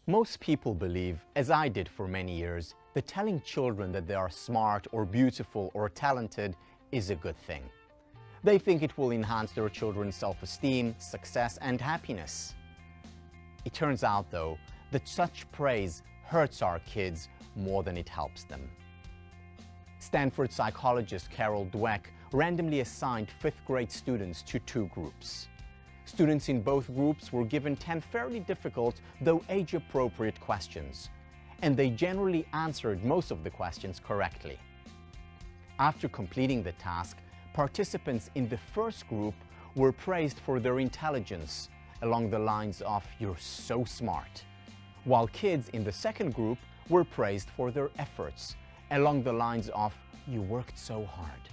Most people believe, as I did for many years, that telling children that they are smart or beautiful or talented is a good thing. They think it will enhance their children's self-esteem, success, and happiness. It turns out, though, that such praise hurts our kids more than it helps them. Stanford psychologist Carol Dweck randomly assigned fifth-grade students to two groups. Students in both groups were given 10 fairly difficult, though age-appropriate questions, and they generally answered most of the questions correctly. After completing the task, participants in the first group were praised for their intelligence, along the lines of "you're so smart," while kids in the second group were praised for their efforts, along the lines of "you worked so hard."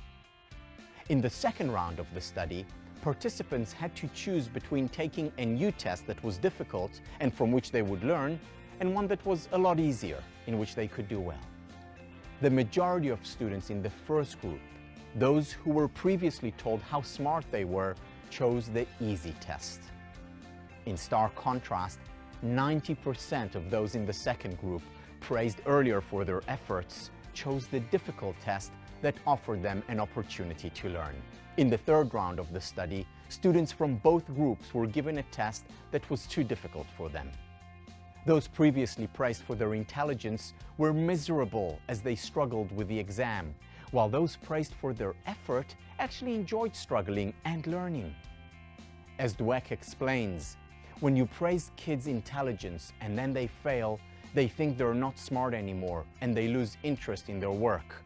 In the second round of the study, participants had to choose between taking a new test that was difficult and from which they would learn, and one that was a lot easier, in which they could do well. The majority of students in the first group, those who were previously told how smart they were, chose the easy test. In stark contrast, 90% of those in the second group, praised earlier for their efforts, chose the difficult test that offered them an opportunity to learn. In the third round of the study, students from both groups were given a test that was too difficult for them. Those previously praised for their intelligence were miserable as they struggled with the exam, while those praised for their effort actually enjoyed struggling and learning. As Dweck explains, when you praise kids' intelligence and then they fail, they think they're not smart anymore and they lose interest in their work.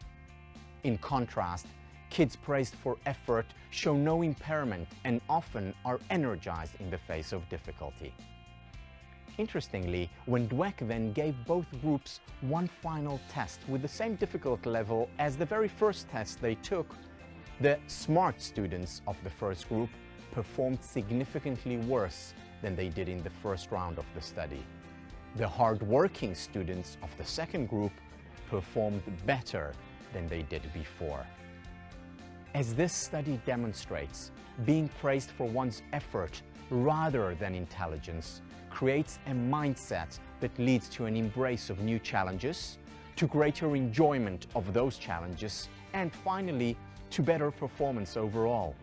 In contrast, kids praised for effort show no impairment and often are energized in the face of difficulty. Interestingly, when Dweck then gave both groups one final test with the same difficult level as the very first test they took, the smart students of the first group performed significantly worse than they did in the first round of the study. The hard-working students of the second group performed better than they did before. As this study demonstrates, being praised for one's effort rather than intelligence creates a mindset that leads to an embrace of new challenges, to greater enjoyment of those challenges, and finally, to better performance overall.